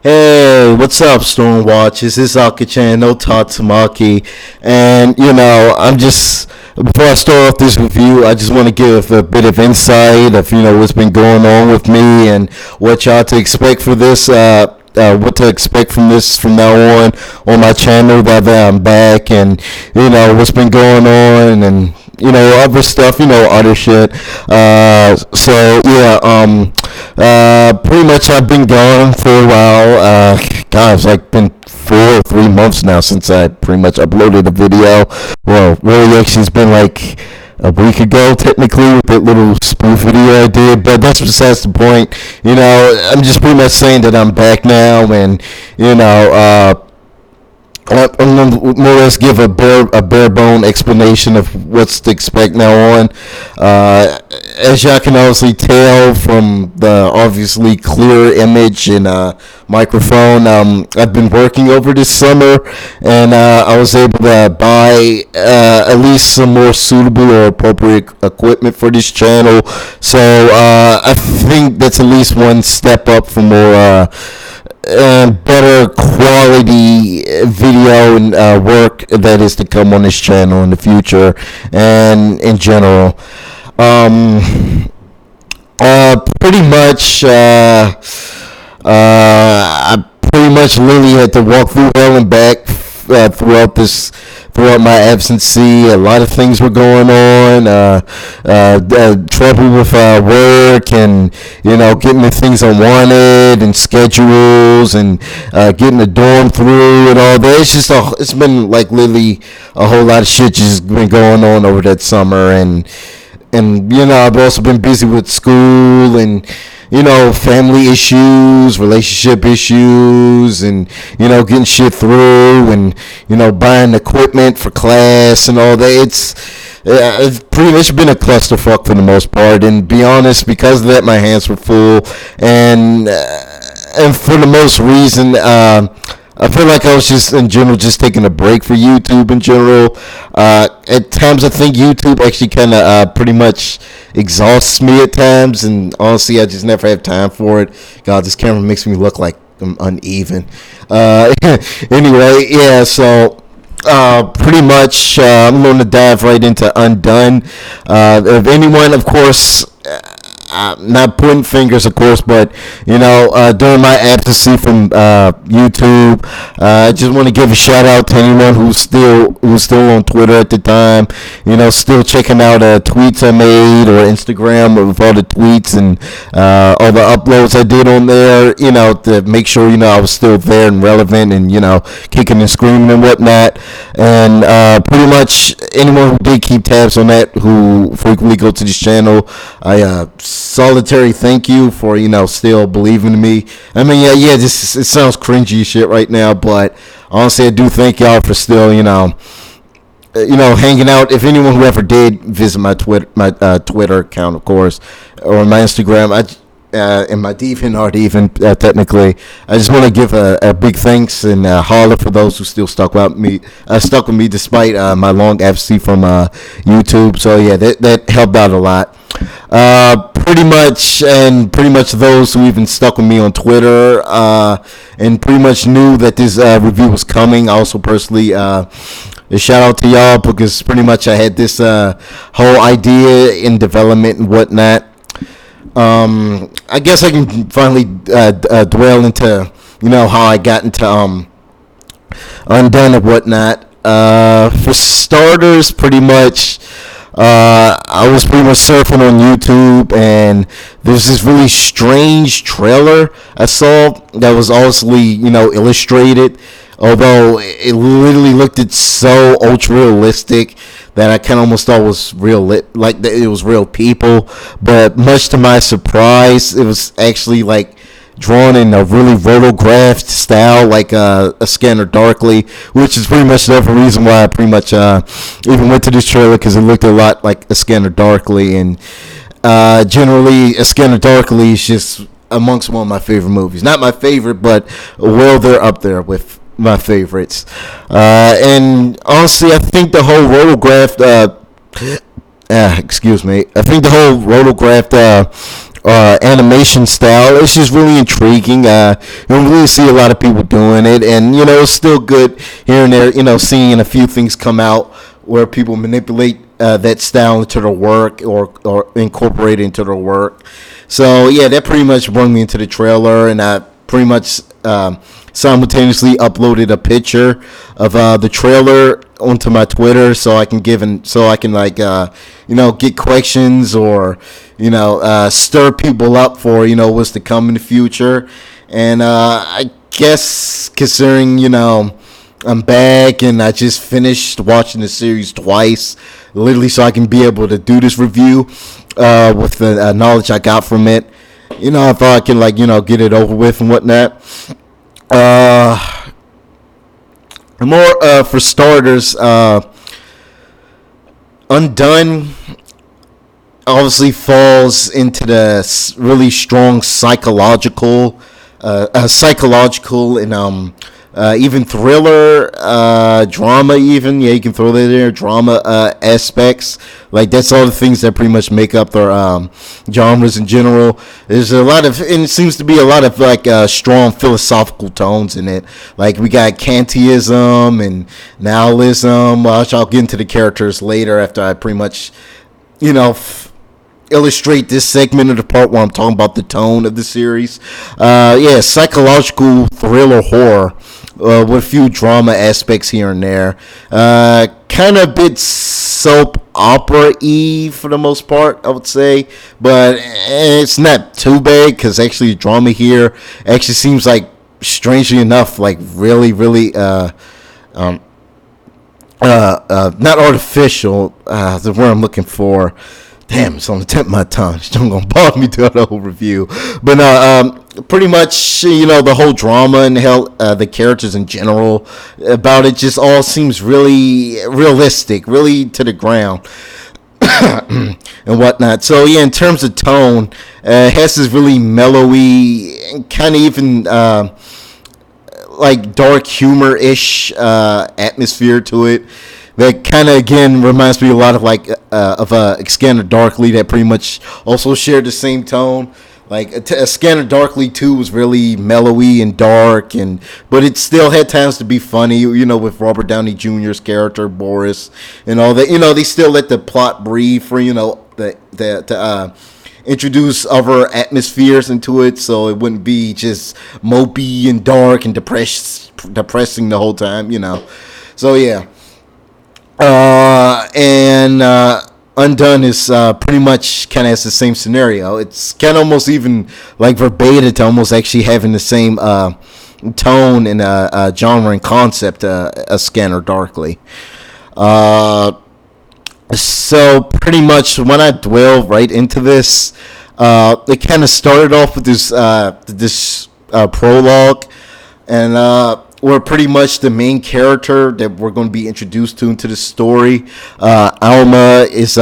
Hey, what's up, Stormwatch? This is Aki-chan, no Tatsumaki. And, before I start off this review, I just want to give a bit of insight of, what's been going on with me and what y'all to expect for this, what to expect from this from now on my channel, that I'm back, and, what's been going on, and, other stuff, other shit. Pretty much I've been gone for a while. God, it's like been 4 or 3 months now since I pretty much uploaded a video. Well, really, actually, it's been like a week ago, technically, with that little spoof video I did, but that's besides the point. I'm just pretty much saying that I'm back now, and, I'm going to more or less give a bare bone explanation of what's to expect now on. As y'all can obviously tell from the obviously clear image and microphone, I've been working over this summer, and I was able to buy at least some more suitable or appropriate equipment for this channel. So I think that's at least one step up for more better quality video and work that is to come on this channel in the future and in general. Pretty much I pretty much literally had to walk through hell and back throughout my absentee. A lot of things were going on, trouble with work, and getting the things I wanted, and schedules, and getting the dorm through and all that. It's been like literally a whole lot of shit just been going on over that summer, and I've also been busy with school and family issues, relationship issues, and, getting shit through, and, buying equipment for class and all that. It's pretty much been a clusterfuck for the most part, and be honest, because of that, my hands were full, and for the most reason, I feel like I was just in general just taking a break for YouTube in general. At times I think YouTube actually kind of pretty much exhausts me at times, and honestly I just never have time for it. God, this camera makes me look like I'm uneven. Anyway, yeah, so pretty much I'm going to dive right into Undone. If anyone, of course, not pointing fingers, of course, but during my absence from YouTube, I just want to give a shout out to anyone who's still on Twitter at the time, still checking out tweets I made, or Instagram with all the tweets and all the uploads I did on there, to make sure I was still there and relevant, and kicking and screaming and whatnot. And pretty much anyone who did keep tabs on that, who frequently go to this channel, I solitary thank you for still believing in me. I mean, yeah, it sounds cringy shit right now, but honestly I do thank y'all for still hanging out. If anyone who ever did visit my Twitter account, of course, or my Instagram, and my Deviant even technically, I just want to give a big thanks and holler for those who still stuck with me despite my long absence from YouTube. So yeah, that helped out a lot. Pretty much those who even stuck with me on Twitter and pretty much knew that this review was coming. I also personally a shout out to y'all, because pretty much I had this whole idea in development and whatnot. I guess I can finally dwell into how I got into Undone and whatnot. For starters, pretty much I was pretty much surfing on YouTube, and there's this really strange trailer I saw that was obviously illustrated, although it literally looked so ultra realistic that I kind of almost thought was real, like that it was real people. But much to my surprise, it was actually like drawn in a really rotographed style, like a Scanner Darkly, which is pretty much the other reason why I pretty much even went to this trailer, because it looked a lot like a Scanner Darkly. And generally, a Scanner Darkly is just amongst one of my favorite movies. Not my favorite, but well, they're up there with my favorites. And honestly, I think the whole rotographed I think the whole rotographed animation style. It's just really intriguing. You don't really see a lot of people doing it, and it's still good here and there. Seeing a few things come out where people manipulate that style into their work or incorporate it into their work. So yeah, that pretty much brought me into the trailer, and I pretty much simultaneously uploaded a picture of the trailer onto my Twitter, so I can get questions or stir people up for what's to come in the future. And I guess considering I'm back and I just finished watching the series twice, literally, so I can be able to do this review with the knowledge I got from it. I thought I can get it over with and whatnot. More for starters, Undone obviously falls into the really strong psychological and even thriller, drama, even. Yeah, you can throw that in there, drama aspects. Like, that's all the things that pretty much make up their genres in general. There's a lot of, and it seems to be a lot of strong philosophical tones in it. Like, we got Kantianism and nihilism, which I'll get into the characters later after I pretty much, illustrate this segment of the part where I'm talking about the tone of the series. Psychological thriller horror with a few drama aspects here and there. Kind of a bit soap opera-y for the most part, I would say. But it's not too bad, because actually the drama here actually seems like, strangely enough, like really, really not artificial, the word I'm looking for. Damn, it's on the tip of my tongue. It's not going to bother me throughout the whole review. But pretty much, the whole drama and the characters in general about it just all seems really realistic, really to the ground and whatnot. So, yeah, in terms of tone, it has this really mellowy and kind of even like dark humor-ish atmosphere to it. That kind of, again, reminds me a lot of of Scanner Darkly, that pretty much also shared the same tone. Like, Scanner Darkly 2 was really mellowy and dark, but it still had times to be funny, with Robert Downey Jr.'s character, Boris, and all that. They still let the plot breathe for, to introduce other atmospheres into it, so it wouldn't be just mopey and dark and depressing the whole time, So, yeah. Undone is pretty much kind of has the same scenario. It's kind of almost even like verbatim to almost actually having the same tone and genre and concept as Scanner Darkly. So pretty much when I dwell right into this, it kind of started off with this prologue, and where pretty much the main character that we're going to be introduced to into the story, Alma, has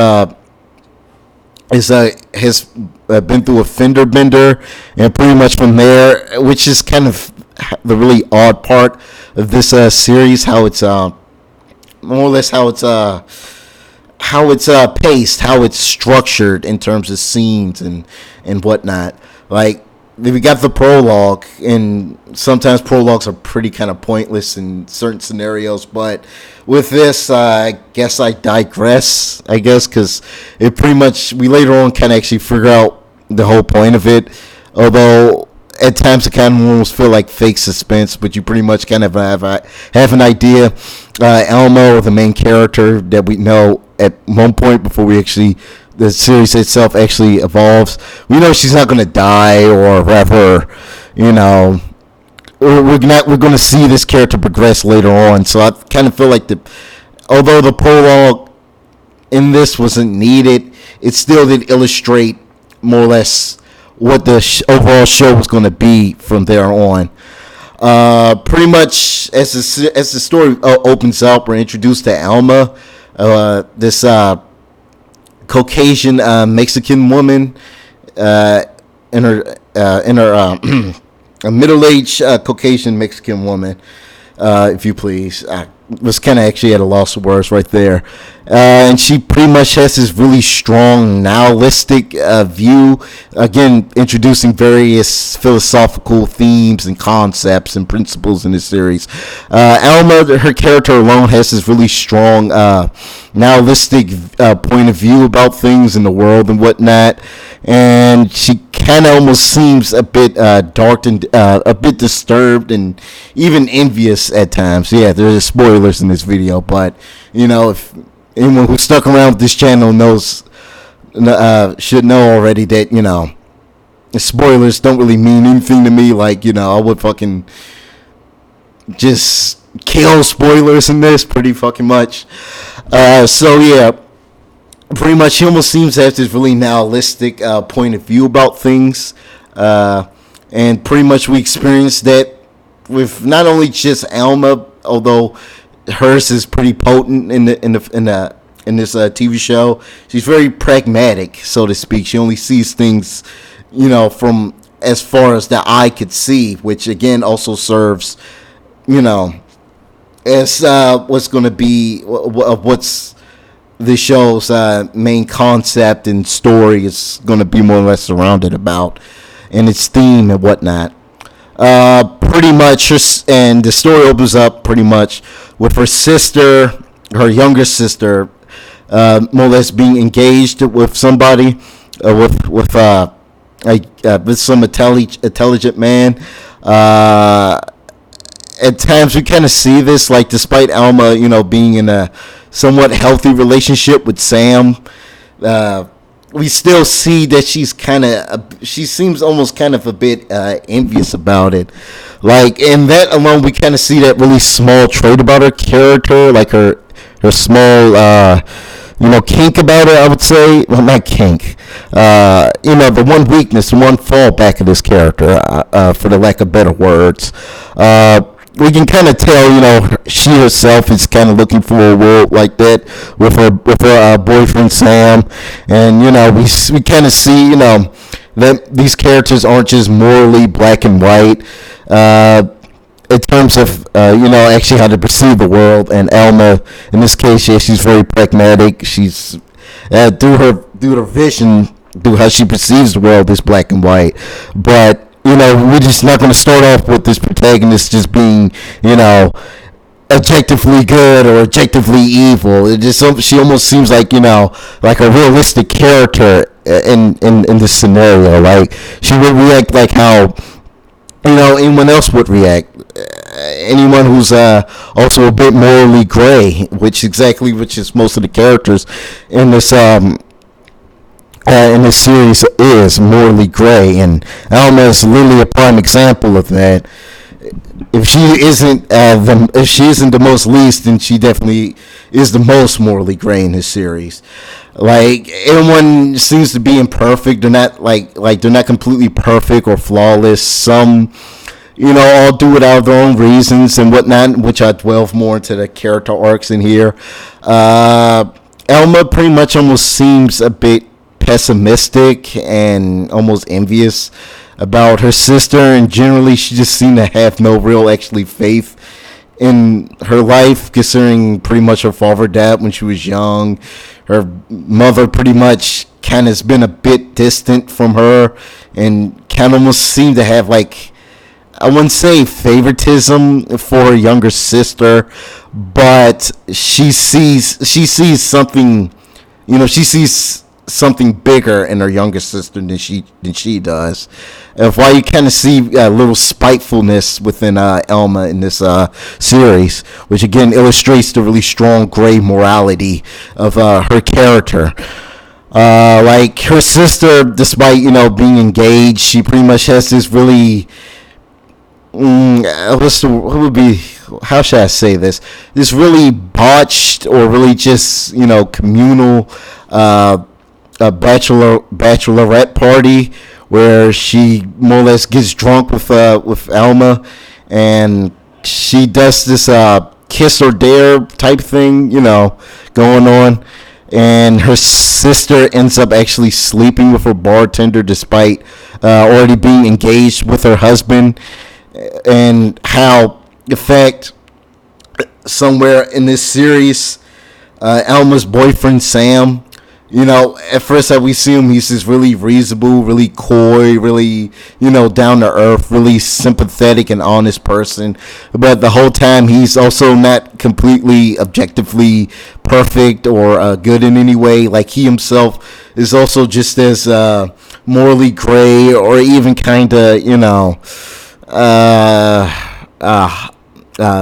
been through a fender bender, and pretty much from there, which is kind of the really odd part of this series, how it's more or less how it's paced, how it's structured in terms of scenes and whatnot. Like, we got the prologue, and sometimes prologues are pretty kind of pointless in certain scenarios, but with this, I guess I digress, because it pretty much, we later on kind of actually figure out the whole point of it, although at times it kind of almost feel like fake suspense, but you pretty much kind of have an idea. Elmo, the main character that we know at one point before the series itself actually evolves, we know she's not going to die or whatever, we're going to see this character progress later on. So I kind of feel like although the prologue in this wasn't needed, it still did illustrate more or less what the overall show was going to be from there on. Pretty much as the story opens up, we're introduced to Alma, this Caucasian Mexican woman, in her a middle-aged Caucasian Mexican woman, if you please. I was kind of actually at a loss of words right there. and she pretty much has this really strong nihilistic view, again introducing various philosophical themes and concepts and principles in this series. Alma, her character alone, has this really strong nihilistic point of view about things in the world and whatnot, and she kind of almost seems a bit dark and a bit disturbed and even envious at times. Yeah, there's spoilers in this video, but if anyone who's stuck around with this channel knows, should know already that spoilers don't really mean anything to me. Like I would fucking just kill spoilers in this pretty fucking much. So yeah, pretty much he almost seems to have this really nihilistic point of view about things, and pretty much we experienced that with not only just Alma, although hers is pretty potent in this TV show. She's very pragmatic, so to speak. She only sees things, from as far as the eye could see, which again also serves, as what's going to be what's the show's main concept and story is going to be more or less surrounded about, and its theme and whatnot. Pretty much, and the story opens up pretty much with her sister, her younger sister, more or less being engaged with somebody, with some intelligent man. At times we kind of see this, like despite Alma, being in a somewhat healthy relationship with Sam, we still see that she seems almost kind of a bit envious about it. Like, in that alone, we kind of see that really small trait about her character, like her small, kink about her, I would say. Well, not kink. The one weakness, the one fallback of this character, for the lack of better words. We can kind of tell, she herself is kind of looking for a world like that with her boyfriend Sam, and we kind of see that these characters aren't just morally black and white in terms of actually how to perceive the world. And Alma, in this case, yeah, she's very pragmatic. She's through her vision, through how she perceives the world, is black and white, but. We're just not going to start off with this protagonist just being, objectively good or objectively evil. She almost seems like, like a realistic character in this scenario. Like, she would react like how, anyone else would react. Anyone who's also a bit morally gray, which is most of the characters in this series is morally gray, and Alma is literally a prime example of that. If she isn't the most least, then she definitely is the most morally gray in this series. Like, everyone seems to be imperfect. They're not like they're not completely perfect or flawless. Some all do it out of their own reasons and whatnot, which I delve more into the character arcs in here. Alma pretty much almost seems a bit pessimistic and almost envious about her sister, and generally she just seemed to have no real actually faith in her life, considering pretty much her father died when she was young. Her mother pretty much kind of has been a bit distant from her and kind of almost seemed to have, like, I wouldn't say favoritism for her younger sister, but she sees something, she sees something bigger in her younger sister than she does. And why you kind of see a little spitefulness within Alma in this series, which again illustrates the really strong gray morality of her character. Like, her sister, despite being engaged, she pretty much has this really how should I say this? This really botched or really just communal a bachelorette party where she more or less gets drunk with Alma, and she does this kiss or dare type thing, going on, and her sister ends up actually sleeping with her bartender despite already being engaged with her husband. And how, in fact, somewhere in this series, Elma's boyfriend Sam. At first that we see him, he's just really reasonable, really coy, really, down to earth, really sympathetic and honest person. But the whole time, he's also not completely objectively perfect or good in any way. Like, he himself is also just as morally gray or even kind of,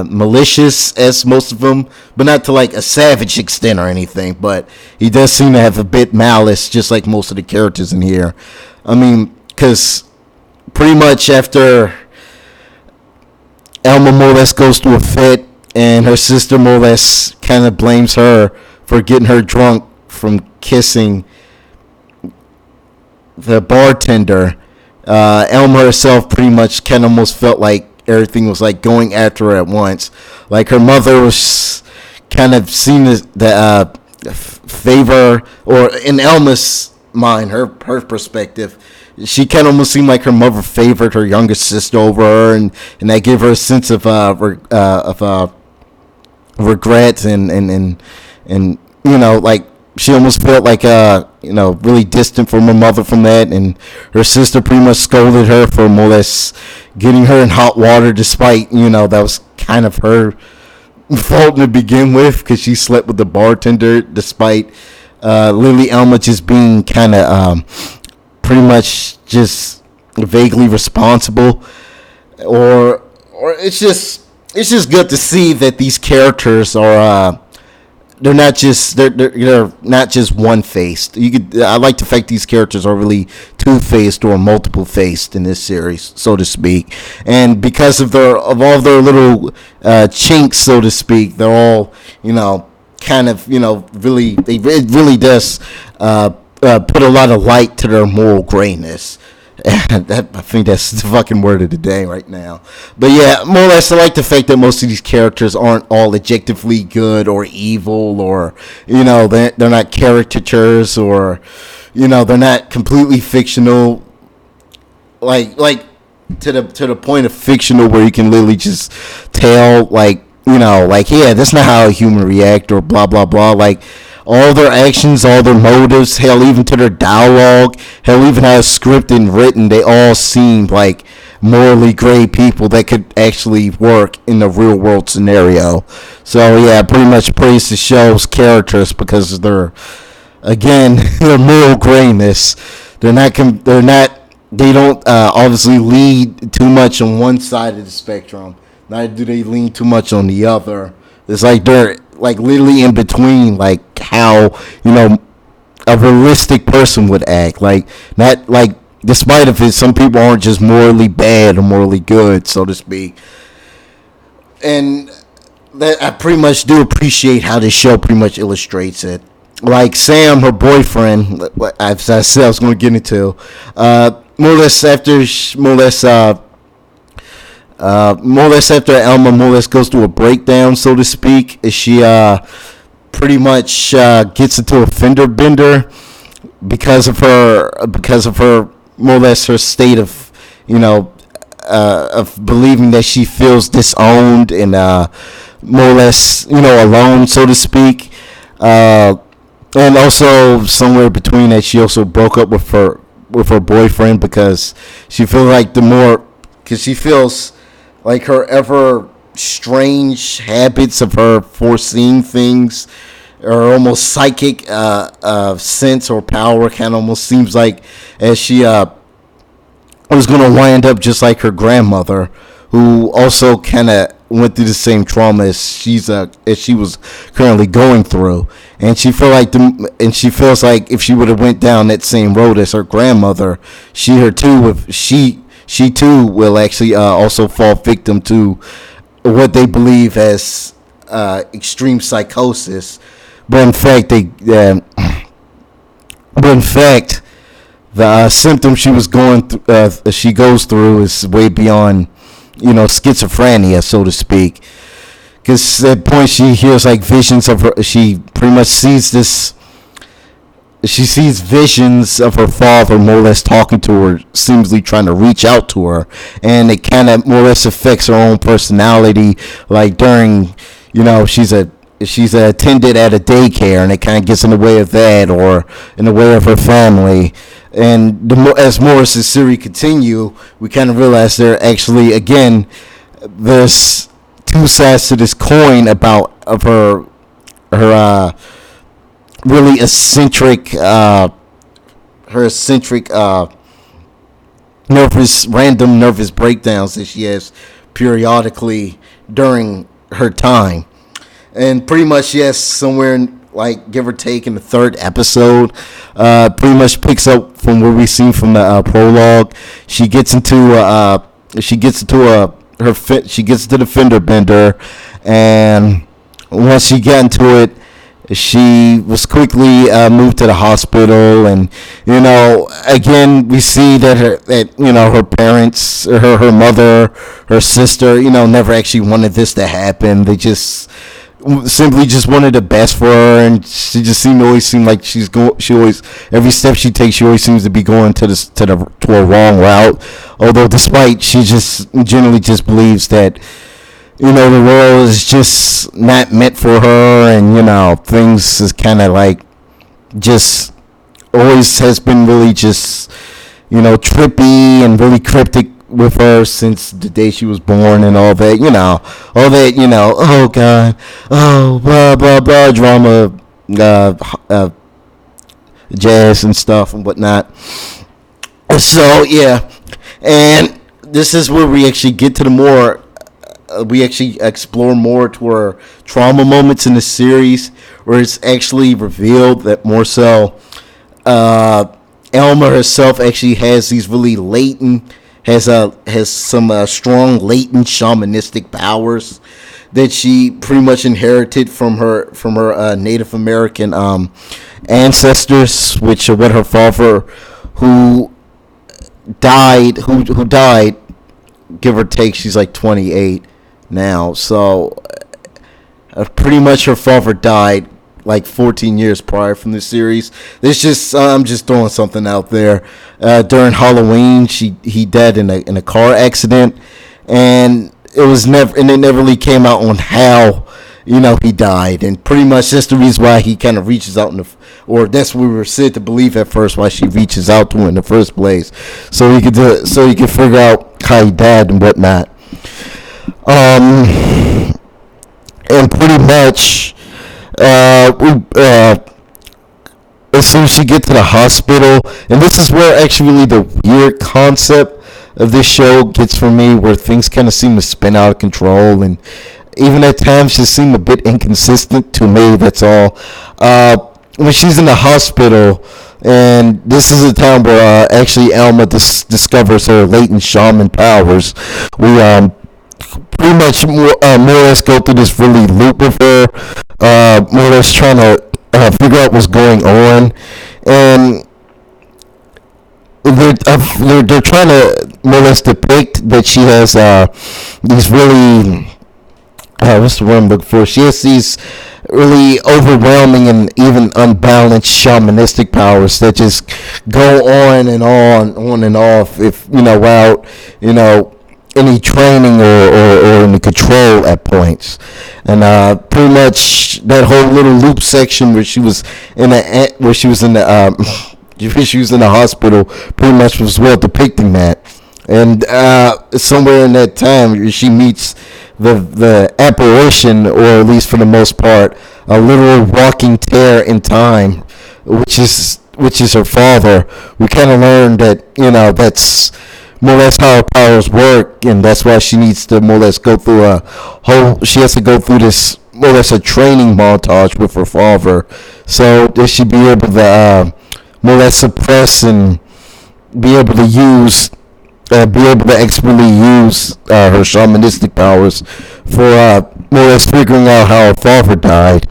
malicious as most of them, but not to like a savage extent or anything. But he does seem to have a bit malice, just like most of the characters in here. I mean, because pretty much after Elma more or less goes through a fit, and her sister more or less kind of blames her for getting her drunk from kissing the bartender, Elma herself pretty much kind of almost felt like everything was like going after her at once. Like, her mother was kind of seen as the favor, or in Elma's mind, her perspective, she kind of almost seemed like her mother favored her younger sister over her, and that gave her a sense of regret and like, she almost felt like really distant from her mother from that. And her sister pretty much scolded her for more or less getting her in hot water, despite that was kind of her fault to begin with, because she slept with the bartender, despite Lily Elma just being kind of pretty much just vaguely responsible. Or it's just good to see that these characters are they're not just one-faced. I like the fact these characters are really two-faced or multiple-faced in this series, so to speak. And because of all their little chinks, so to speak, they're all kind of really, it really does put a lot of light to their moral grayness. I think that's the fucking word of the day right now. But yeah, more or less, I like the fact that most of these characters aren't all objectively good or evil, or they're not caricatures, or they're not completely fictional. Like to the point of fictional where you can literally just tell, like, yeah, that's not how a human react, or blah blah blah. Like, all their actions, all their motives, hell, even to their dialogue, hell, even how it's scripted and written, they all seem like morally gray people that could actually work in the real world scenario. So yeah, pretty much praise the show's characters because of their moral grayness. They don't obviously lead too much on one side of the spectrum. Neither do they lean too much on the other. It's like they're like literally in between, like how a realistic person would act. Like, not like, despite of it, some people aren't just morally bad or morally good, so to speak. And that, I pretty much do appreciate how this show pretty much illustrates it. Like, Sam, her boyfriend, as I said I was going to get into, more or less after Elma more or less goes through a breakdown, so to speak, she pretty much gets into a fender bender because of her more or less her state of of believing that she feels disowned and more or less alone, so to speak, and also somewhere between that she also broke up with her boyfriend because she feels like her ever strange habits of her foreseeing things, or almost psychic sense or power, kind of almost seems like as she was going to wind up just like her grandmother, who also kind of went through the same trauma as she was currently going through, and she feels like if she would have went down that same road as her grandmother, she too will actually also fall victim to what they believe as extreme psychosis. But in fact, the symptoms she goes through is way beyond, schizophrenia, so to speak. Because at that point she hears like visions of her. She pretty much sees visions of her father more or less talking to her, seemingly trying to reach out to her, and it kind of more or less affects her own personality. Like during, she's a she's attended at a daycare, and it kind of gets in the way of that, or in the way of her family. And as Morris's series continue, we kind of realize there actually, again, there's two sides to this coin of her really eccentric random nervous breakdowns that she has periodically during her time. And pretty much, yes, somewhere like give or take in the third episode, pretty much picks up from where we seen from the prologue. She gets into the fender bender, and once she got into it, she was quickly moved to the hospital. And again, we see that her parents, her mother, her sister, never actually wanted this to happen. They just simply just wanted the best for her, and she just always seemed like she always, every step she takes, she always seems to be going to a wrong route. Although despite, she just generally just believes that the world is just not meant for her, and things is kind of like just always has been really just trippy and really cryptic with her since the day she was born, and all that, oh god, oh blah blah blah drama, jazz and stuff and whatnot. So yeah, and this is where we actually get to the more we actually explore more to our trauma moments in the series, where it's actually revealed that more so Elma herself actually has these really latent, has some strong latent shamanistic powers that she pretty much inherited from her Native American ancestors, which are what her father, who died, give or take, she's like 28 now. So pretty much her father died like 14 years prior from the series. I'm just throwing something out there. During Halloween, he died in a car accident, and it never really came out on how he died. And pretty much that's the reason why he kind of reaches out or that's what we were said to believe at first, why she reaches out to him in the first place, so he could figure out how he died and whatnot. And pretty much, as soon as she gets to the hospital, and this is where actually the weird concept of this show gets for me, where things kind of seem to spin out of control, and even at times just seem a bit inconsistent to me. That's all. When she's in the hospital, and this is a time where actually Alma discovers her latent shaman powers. We pretty much more or less go through this really loop with her, more or less trying to figure out what's going on, and they're trying to more or less depict that she has these really what's the word I'm looking for? She has these really overwhelming and even unbalanced shamanistic powers that just go on and off, if without any training or any control at points. And pretty much that whole little loop section where she was in the hospital pretty much was well depicting that. And somewhere in that time, she meets the apparition, or at least for the most part, a literal walking tear in time, which is her father. We kind of learned that that's more or less how her powers work, and that's why she needs to more or less go through she has to go through this more or less a training montage with her father, so that she be able to more or less suppress and be able to expertly use her shamanistic powers for more or less figuring out how her father died.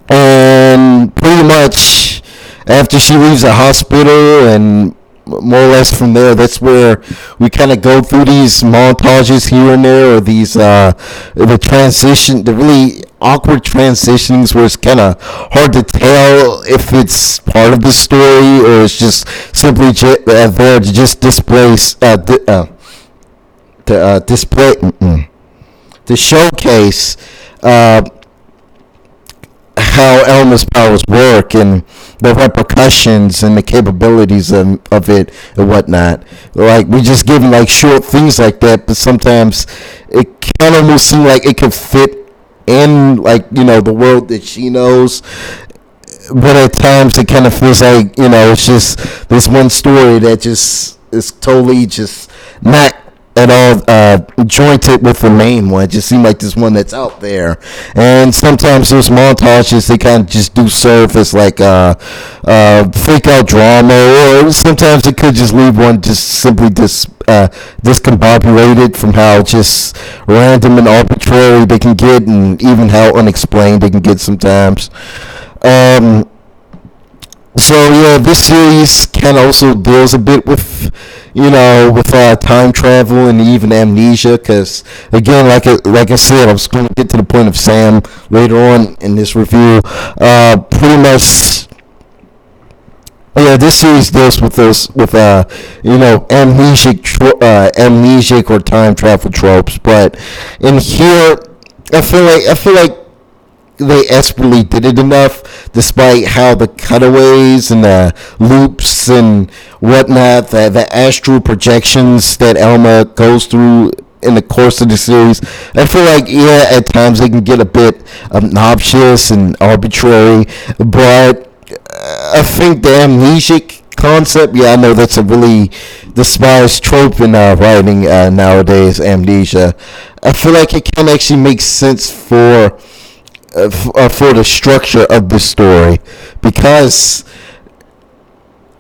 And pretty much after she leaves the hospital, and more or less from there, that's where we kind of go through these montages here and there, or these the really awkward transitions where it's kind of hard to tell if it's part of the story or it's just simply there to just to showcase how Elma's powers work and the repercussions and the capabilities of it and whatnot. Like we just give like short things like that, but sometimes it kind of almost seem like it could fit in like the world that she knows, but at times it kind of feels like it's just this one story that just is totally just not at all jointed with the main one. It just seemed like this one that's out there, and sometimes those montages they kind of just do serve as like fake out drama, or sometimes it could just leave one just simply discombobulated from how just random and arbitrary they can get, and even how unexplained they can get sometimes. um so yeah, this series kind of also deals a bit with time travel and even amnesia. Because again, like I said, I was going to get to the point of Sam later on in this review. Pretty much, yeah, this series deals with those with amnesic or time travel tropes. But in here, I feel like they expertly did it enough, despite how the cutaways and the loops and whatnot, the astral projections that Elma goes through in the course of the series. I feel like, yeah, at times they can get a bit obnoxious and arbitrary, but I think the amnesic concept, yeah, I know that's a really despised trope in writing nowadays, amnesia. I feel like it can actually make sense for the structure of the story, because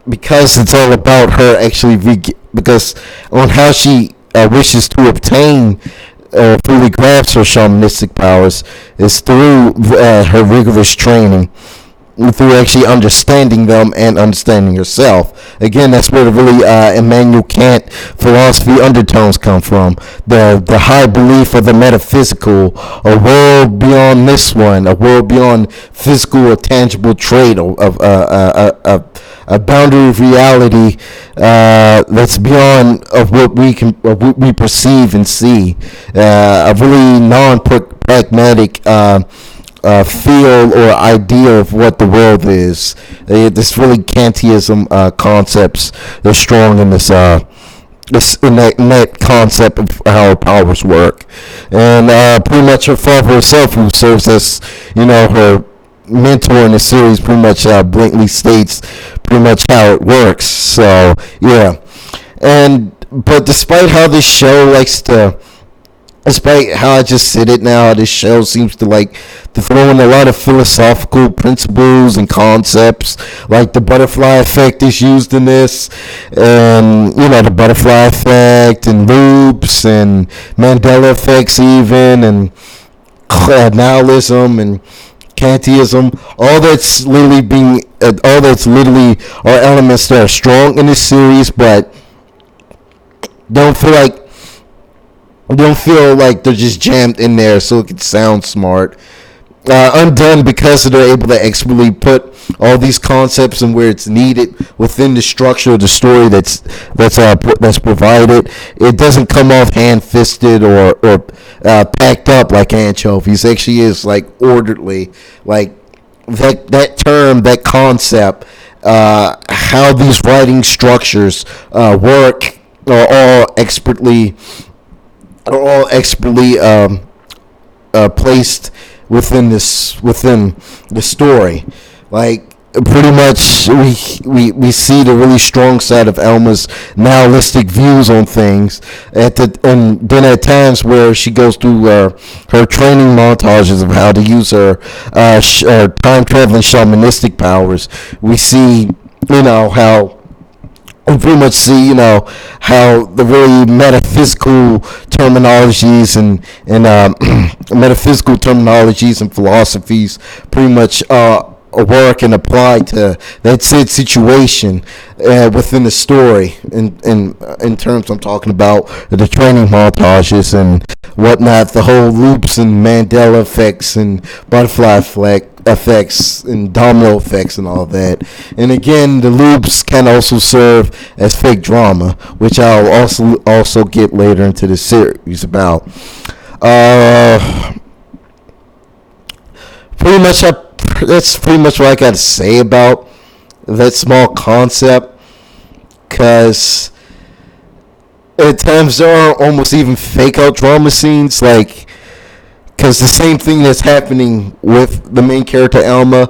it's all about her actually because on how she wishes to obtain or fully grasp her shamanistic powers is through her rigorous training, through actually understanding them and understanding yourself. Again, that's where the really Immanuel Kant philosophy undertones come from. The high belief of the metaphysical, a world beyond this one, a world beyond physical or tangible trait of a boundary of reality that's beyond of what we perceive and see. A really non-pragmatic feel or idea of what the world is. This really Kantianism concepts are strong in this in that concept of how her powers work, and pretty much her father herself, who serves as her mentor in the series, pretty much blatantly states pretty much how it works. So yeah, but despite how this show likes to, despite how I just said it now, this show seems to like to throw in a lot of philosophical principles and concepts, like the butterfly effect is used in this, and the butterfly effect and loops and Mandela effects even, and nihilism and Kantianism. All that's literally are elements that are strong in this series, but don't feel like they're just jammed in there so it can sound smart. Undone, because they're able to expertly put all these concepts and where it's needed within the structure of the story that's provided. It doesn't come off hand-fisted or packed up like anchovies. It actually is like orderly, like that concept, how these writing structures work are all expertly placed within the story. Like pretty much we see the really strong side of Elma's nihilistic views on things and then at times where she goes through her training montages of how to use her time traveling shamanistic powers. We see how we pretty much see, how the really metaphysical terminologies and metaphysical terminologies and philosophies pretty much work and apply to that said situation within the story. In terms, I'm talking about the training montages and whatnot, the whole loops and Mandela effects and butterfly effects and domino effects and all that. And again, the loops can also serve as fake drama, which I'll also get later into the series about. Pretty much that's pretty much what I got to say about that small concept. Because at times there are almost even fake out drama scenes, like, because the same thing that's happening with the main character Alma,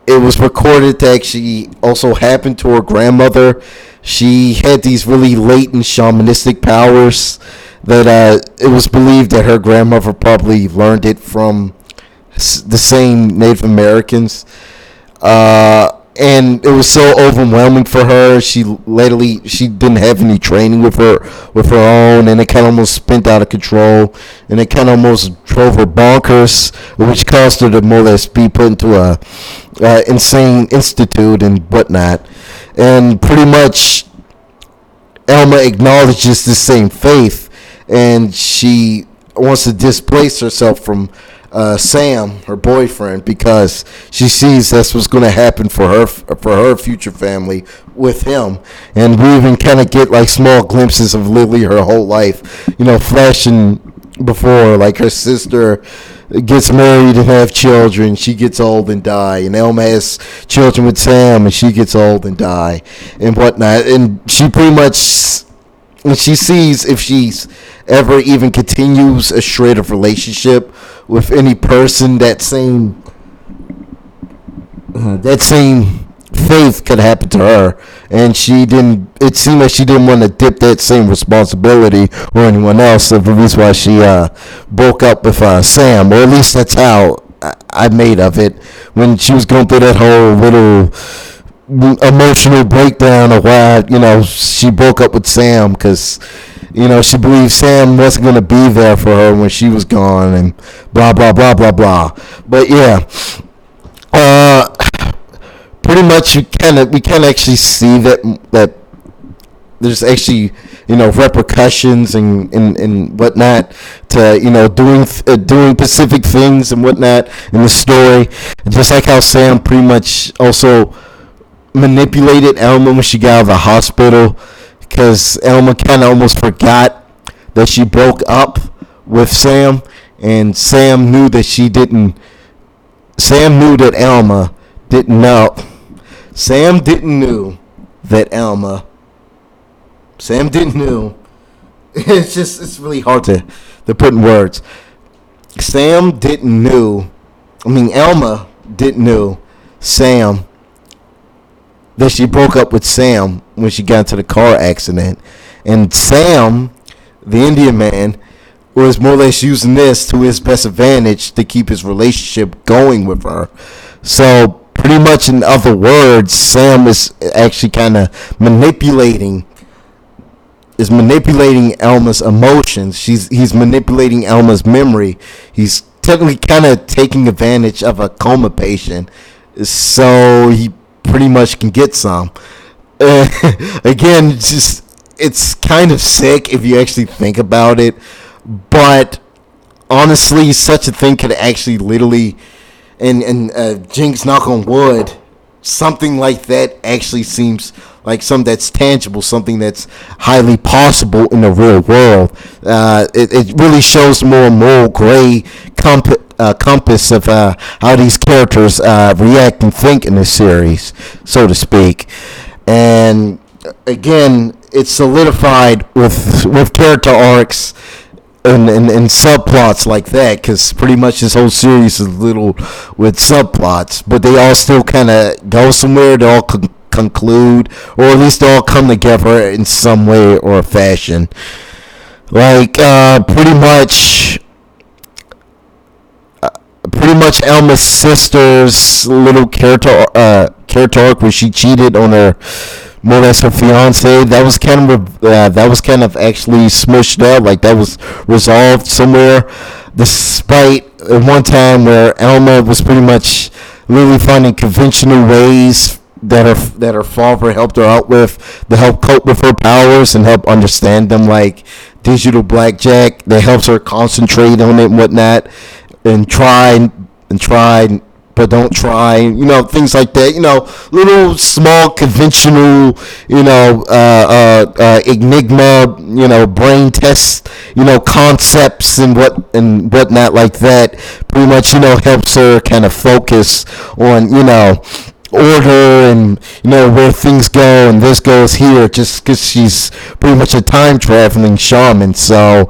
it was recorded to actually also happen to her grandmother. She had these really latent shamanistic powers that it was believed that her grandmother probably learned it from the same Native Americans. And it was so overwhelming for her. She didn't have any training with her own, and it kind of almost spent out of control, and it kind of almost drove her bonkers, which caused her to more or less be put into a insane institute and whatnot. And pretty much, Elma acknowledges the same faith, and she wants to displace herself from Sam, her boyfriend, because she sees that's what's going to happen for her future family with him. And we even kind of get like small glimpses of Lily her whole life, flashing before, like her sister gets married and have children, she gets old and die, and Elma has children with Sam and she gets old and die and whatnot. And she pretty much, when she sees if she's ever even continues a shred of relationship with any person, that same faith could happen to her, and she didn't. It seemed like she didn't want to dip that same responsibility or anyone else. So the reason why she broke up with Sam, or at least that's how I made of it, when she was going through that whole little emotional breakdown of why she broke up with Sam, because she believed Sam wasn't going to be there for her when she was gone, and blah blah blah blah blah. But yeah, pretty much we can actually see that there's actually repercussions and whatnot to doing specific things and whatnot in the story, and just like how Sam pretty much also manipulated Elma when she got out of the hospital, because Elma kind of almost forgot that she broke up with Sam, and Sam knew that Elma didn't know. Sam didn't know. It's really hard to put in words. Elma didn't know Sam, that she broke up with Sam when she got into the car accident. And Sam, the Indian man, was more or less using this to his best advantage to keep his relationship going with her. So pretty much, in other words, Sam is actually kind of manipulating Elma's emotions. He's manipulating Elma's memory. He's technically kind of taking advantage of a coma patient, so he pretty much can get some. Again, it's kind of sick if you actually think about it, but honestly, such a thing could actually literally, and Jinx, knock on wood, something like that actually seems like something that's tangible, something that's highly possible in the real world. It really shows more moral gray compass of how these characters react and think in this series, so to speak. And again, it's solidified with character arcs and subplots like that, because pretty much this whole series is little with subplots, but they all still kind of go somewhere. They all conclude, or at least they all come together in some way or fashion. Like pretty much Elma's sister's little character arc where she cheated on her, more or less, her fiance. That was kind of actually smushed up. Like, that was resolved somewhere, despite one time where Elma was pretty much literally finding conventional ways that her father helped her out with to help cope with her powers and help understand them, like digital blackjack that helps her concentrate on it and whatnot, and try but don't try, things like that, little small conventional, enigma, brain test, concepts and whatnot like that, pretty much, helps her kind of focus on, order and where things go and this goes here, just because she's pretty much a time traveling shaman. So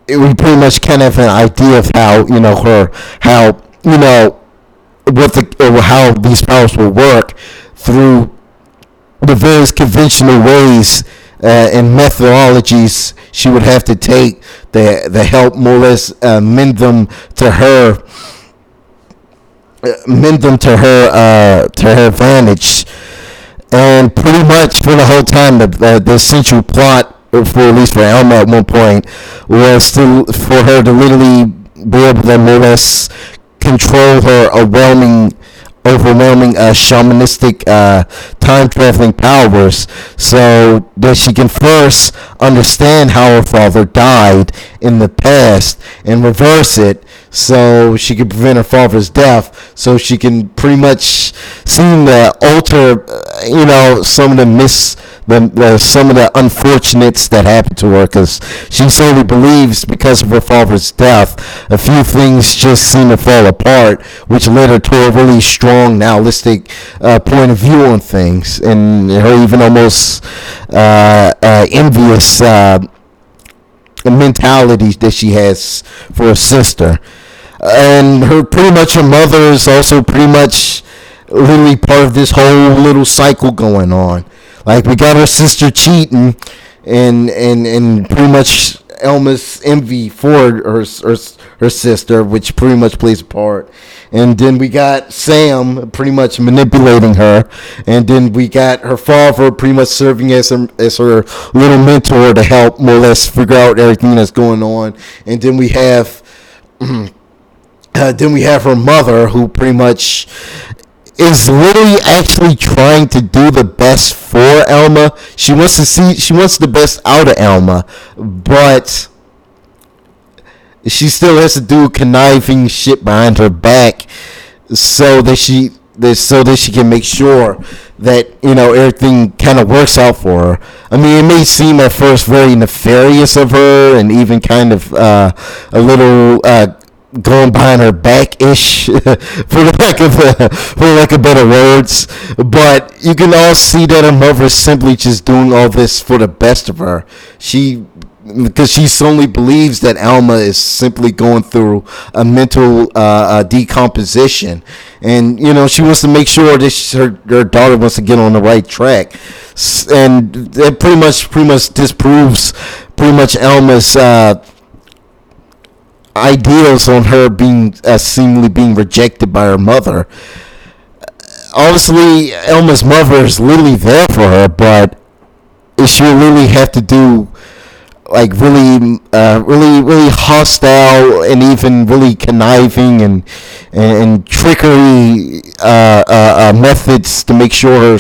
we pretty much kind of have an idea of how how these powers will work through the various conventional ways and methodologies she would have to take to help more or less mend them to her advantage. And pretty much for the whole time, the central plot, for at least for Alma at one point, was for her to literally be able to more or less control her overwhelming shamanistic time traveling powers, so that she can first understand how her father died in the past and reverse it, so she can prevent her father's death, so she can pretty much seem to alter some of some of the unfortunates that happened to her, because she solely believes because of her father's death a few things just seem to fall apart, which led her to a really strong nihilistic point of view on things, and her even almost envious mentality that she has for her sister. And her mother is also pretty much literally part of this whole little cycle going on. Like, we got her sister cheating, and pretty much Elma's envy for her sister, which pretty much plays a part. And then we got Sam pretty much manipulating her, and then we got her father pretty much serving as her little mentor to help more or less figure out everything that's going on. And then we have her mother, who pretty much is literally actually trying to do the best for Alma. She wants the best out of Alma, but she still has to do conniving shit behind her back, so that she can make sure that everything kind of works out for her. I mean, it may seem at first very nefarious of her, and even kind of a little going behind her back-ish, for lack of better words. But you can all see that her mother is simply just doing all this for the best of her. Because she solely believes that Alma is simply going through a mental decomposition, and she wants to make sure that her daughter wants to get on the right track, and that pretty much disproves pretty much Alma's ideals on her being seemingly being rejected by her mother. Obviously, Elma's mother is literally there for her, but she will literally have to do like really hostile and even really conniving and trickery methods to make sure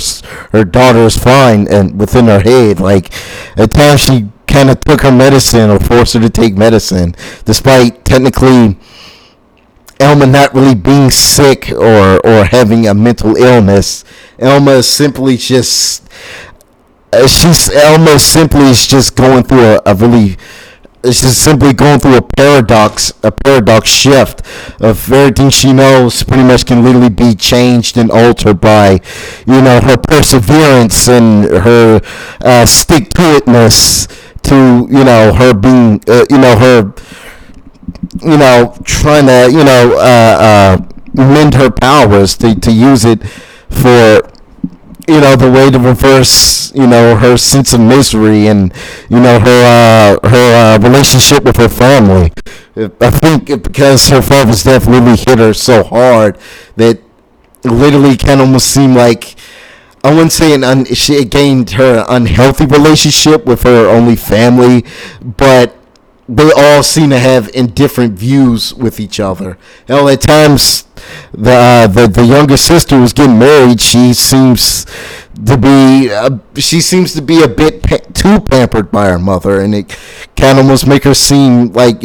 her daughter is fine and within her head. Like, at times she kind of took her medicine or forced her to take medicine, despite technically Elma not really being sick or having a mental illness. Elma is simply just going through a paradox shift of everything she knows pretty much can literally be changed and altered by, her perseverance and her stick-to-itness to, her being, her, trying to, mend her powers to use it for, the way to reverse, her sense of misery and, her relationship with her family. I think because her father's death really hit her so hard that literally kind of almost seemed like, I wouldn't say she gained her an unhealthy relationship with her only family, but they all seem to have indifferent views with each other. Hell, at times, the younger sister was getting married. She seems to be a bit too pampered by her mother, and it kind of almost make her seem like,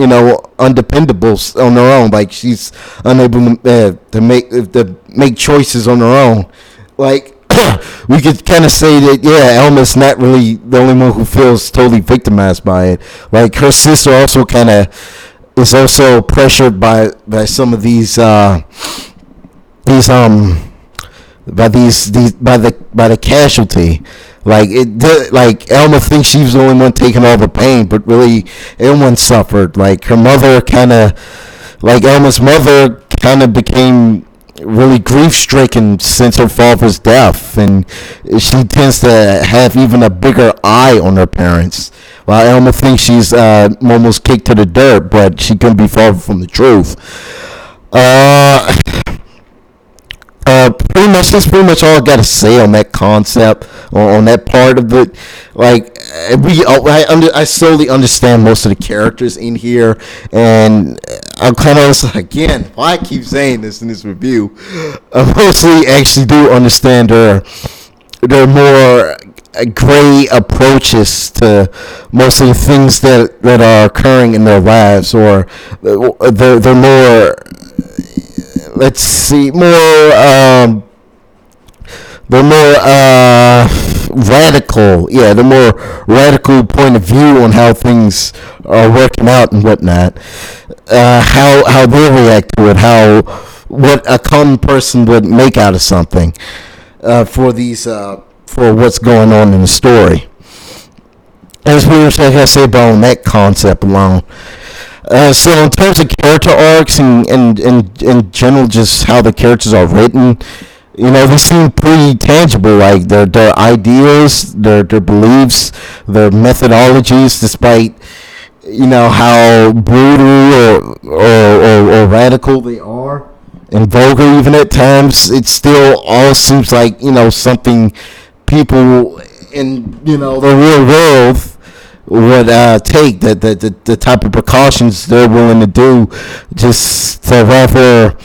undependable on her own. Like she's unable to make choices on her own. Like we could kind of say that, yeah, Elma's not really the only one who feels totally victimized by it. Like her sister also kind of is also pressured by some of these by the casualty. Like Elma thinks she was the only one taking all the pain, but really everyone suffered. Like her mother Elma's mother kind of became really grief-stricken since her father's death, and she tends to have even a bigger eye on her parents. While Elma thinks she's almost kicked to the dirt, but she couldn't be far from the truth. That's pretty much all I got to say on that concept, on that part of it. Like I slowly understand most of the characters in here, and I'm kind of again, why I keep saying this in this review, I mostly actually do understand their more gray approaches to most of the things that are occurring in their lives, or they're more, let's see, they're more radical. Yeah, the more radical point of view on how things are working out and whatnot. How they react to it, what a common person would make out of something for what's going on in the story. That's pretty much like I say about that concept alone. So in terms of character arcs and in general, just how the characters are written, they seem pretty tangible. Like their ideas, their beliefs, their methodologies, despite how brutal or radical they are and vulgar even at times, it still all seems like something people in the real world would take, the type of precautions they're willing to do just to rather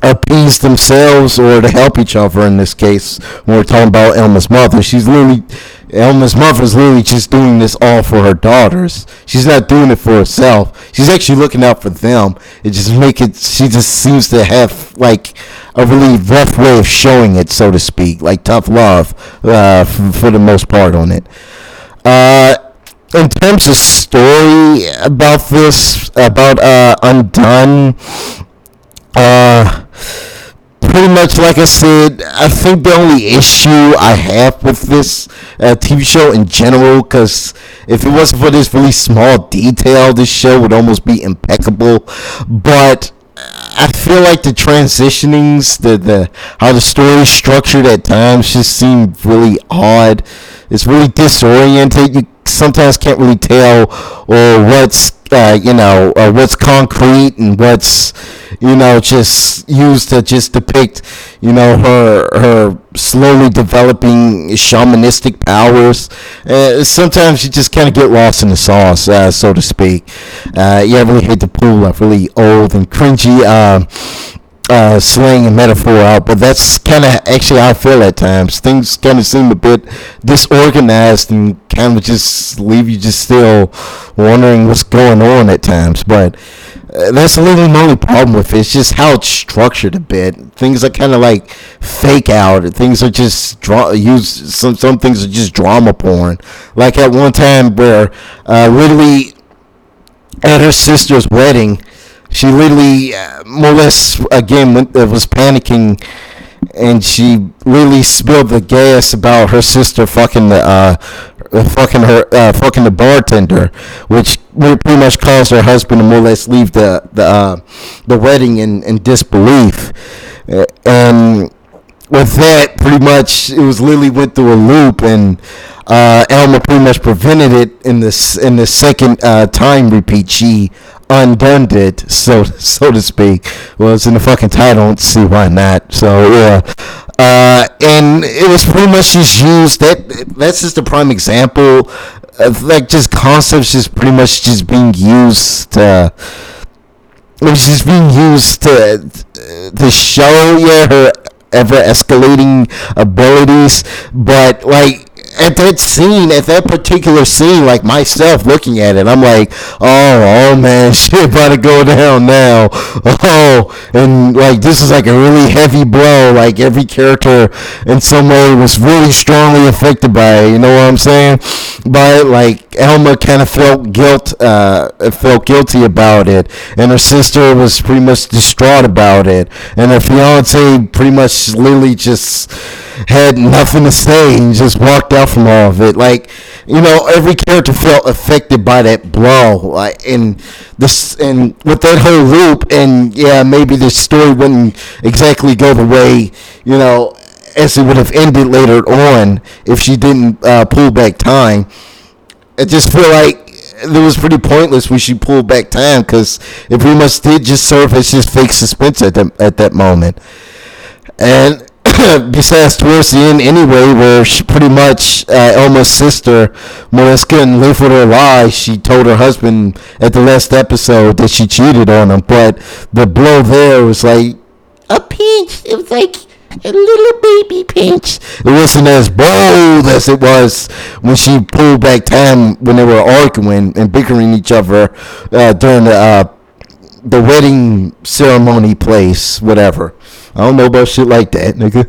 appease themselves or to help each other. In this case, when we're talking about Elma's mother, Elma's mother is literally just doing this all for her daughters. She's not doing it for herself. She's actually looking out for them. She just seems to have like a really rough way of showing it, so to speak, like tough love for the most part on it. In terms of story about Undone, pretty much like I said, I think the only issue I have with this TV show in general, because if it wasn't for this really small detail, this show would almost be impeccable. But I feel like the transitionings, how the story is structured at times just seem really odd. It's really disoriented. You sometimes can't really tell or what's what's concrete and what's just used to just depict her slowly developing shamanistic powers. Sometimes you just kind of get lost in the sauce, so to speak. I really hate to pull a really old and cringy slang and metaphor out, but that's kind of actually how I feel at times. Things kind of seem a bit disorganized and kind of just leave you just still wondering what's going on at times. But that's literally my only problem with it. It's just how it's structured a bit. Things are kind of like fake out. Things are just some things are just drama porn. Like at one time where literally at her sister's wedding, she literally more or less again was panicking, and she literally spilled the gas about her sister fucking the bartender, which pretty much caused her husband to more or less leave the wedding in disbelief. And with that, pretty much it was literally went through a loop, and Elma pretty much prevented it in the second time repeat. She undone it, so to speak. Well, it's in the fucking title. I don't see why not. So yeah, and it was pretty much just used. That's just a prime example like just concepts just pretty much just being used. It's just being used to show her ever escalating abilities, but like at that particular scene, like myself looking at it, I'm like, oh man, shit about to go down now. Oh, and like this is like a really heavy blow. Like every character in some way was really strongly affected by it. You know what I'm saying? But like Elma kind of felt guilty about it, and her sister was pretty much distraught about it, and her fiance pretty much literally just had nothing to say and just walked out from all of it. Like, you know, every character felt affected by that blow. Like, and with that whole loop, and yeah, maybe the story wouldn't exactly go the way, you know, as it would have ended later on if she didn't pull back time. I just feel like it was pretty pointless when she pulled back time, because it pretty much did just serve as just fake suspense at that moment. And besides towards the end anyway, where she pretty much Elma's sister Melissa couldn't live with her lie. She told her husband at the last episode that she cheated on him, but the blow there was like a pinch. It was like a little baby pinch. It wasn't as bold as it was when she pulled back time when they were arguing and bickering each other during the wedding ceremony place, whatever. I don't know about shit like that, nigga.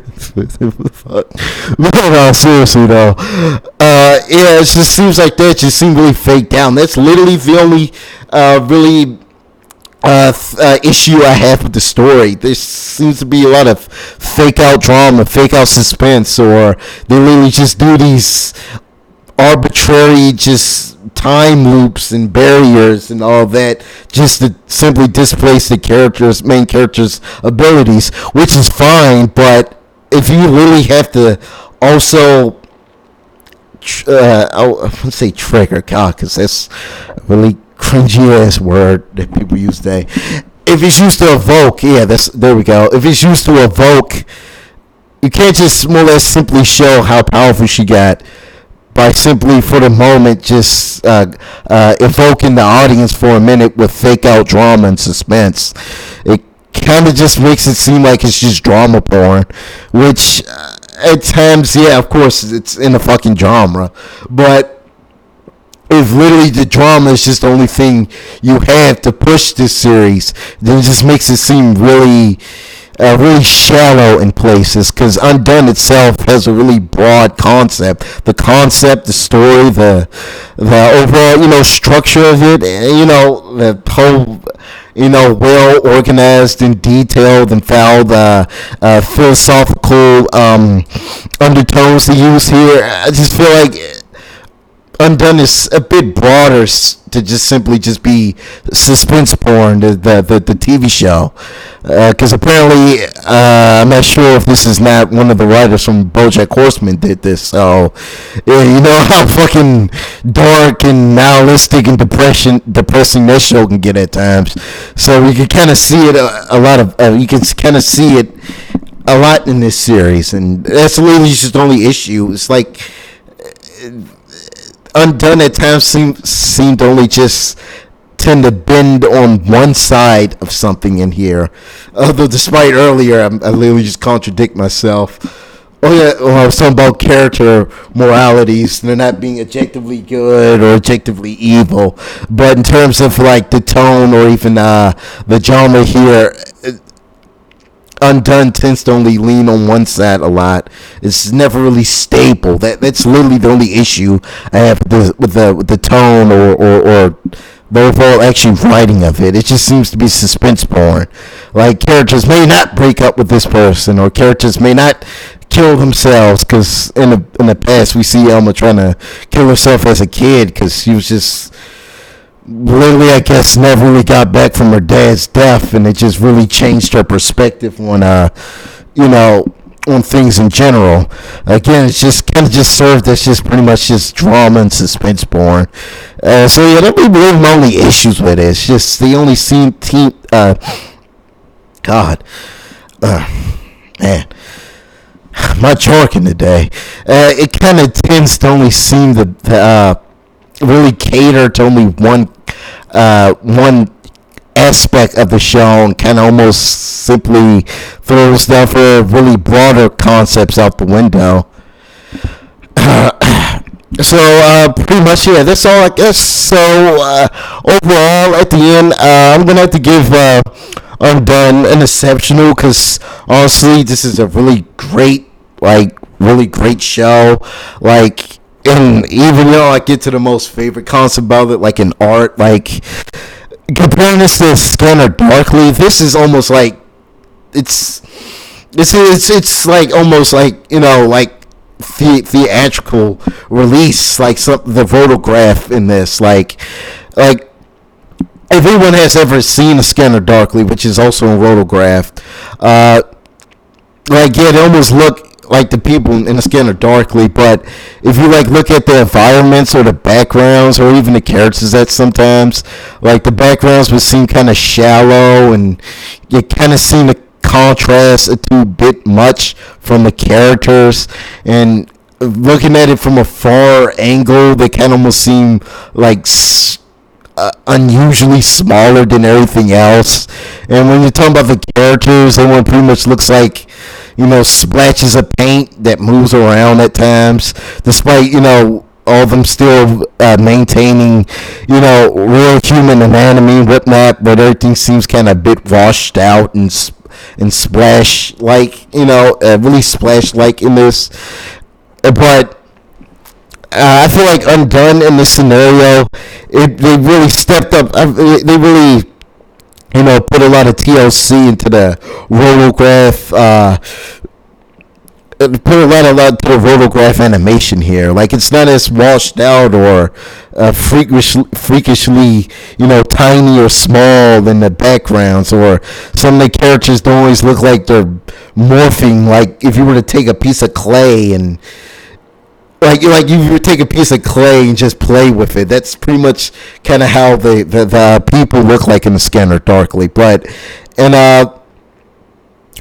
No, seriously though. Yeah, it just seems like that just seemed really fake down. That's literally the only really issue I have with the story. There seems to be a lot of fake out drama, fake out suspense, or they literally just do these arbitrary just time loops and barriers and all that just to simply displace the main character's abilities, which is fine. But if you really have to also I wouldn't say trigger, God, because that's a really cringy ass word that people use today. If it's used to evoke, there we go. If it's used to evoke, you can't just more or less simply show how powerful she got by simply for the moment just evoking the audience for a minute with fake out drama and suspense. It kind of just makes it seem like it's just drama porn, which at times, yeah, of course, it's in a fucking genre, but if literally the drama is just the only thing you have to push this series, then it just makes it seem really shallow in places, because Undone itself has a really broad concept. The concept, the story, the overall, you know, structure of it, you know, the whole, you know, well organized and detailed and fouled philosophical undertones they use here. I just feel like Undone is a bit broader to just simply just be suspense porn, the TV show, because apparently I'm not sure if this is not one of the writers from BoJack Horseman did this. So yeah, you know how fucking dark and nihilistic and depressing that show can get at times. So you can kind of see it you can kind of see it a lot in this series, and that's literally just the only issue. It's like Undone at times seemed to only just tend to bend on one side of something in here. Although despite earlier, I literally just contradict myself. Oh yeah, well, I was talking about character moralities. They're not being objectively good or objectively evil. But in terms of like the tone or even the genre here, Undone tends to only lean on one side a lot. It's never really stable. That's literally the only issue I have with the tone or the overall actually writing of it. It just seems to be suspense porn. Like characters may not break up with this person, or characters may not kill themselves, because in the past we see Elma trying to kill herself as a kid because she was just literally, I guess, never really got back from her dad's death, and it just really changed her perspective on, you know, on things in general. Again, it's just kind of just served as just pretty much just drama and suspense porn. So yeah, that would be really my only issues with it. It's just the only man, my jargon today. It kind of tends to only seem really cater to only one aspect of the show and kind of almost simply throws down for really broader concepts out the window. So pretty much, yeah, that's all I guess. So overall, at the end, I'm gonna have to give Undone an exceptional, because honestly, this is a really great, really great show. Like, and even though I get to the most favorite concept about it, like in art, like comparing this to Scanner Darkly, this is almost like it's like almost like, like theatrical release, like the photograph in this, like if anyone has ever seen a Scanner Darkly, which is also in Rotograph, yeah, they almost look like the people in the Scanner Darkly, but if you look at the environments or the backgrounds or even the characters, that sometimes the backgrounds would seem kind of shallow, and you kind of seem the contrast a too bit much from the characters, and looking at it from a far angle, they kind of almost seem unusually smaller than everything else. And when you're talking about the characters, everyone pretty much looks like, splashes of paint that moves around at times, despite, all of them still maintaining, real human anatomy and whatnot, but everything seems kind of a bit washed out and splash like, really splash like in this. But I feel like Undone in this scenario, they really stepped up. They really, put a lot of TLC into the rotograph. Put a lot to the rotograph animation here. Like, it's not as washed out or freakishly, tiny or small in the backgrounds, or some of the characters don't always look like they're morphing. Like, if you were to take a piece of clay and like you would take a piece of clay and just play with it. That's pretty much kind of how the people look like in the Scanner Darkly. But and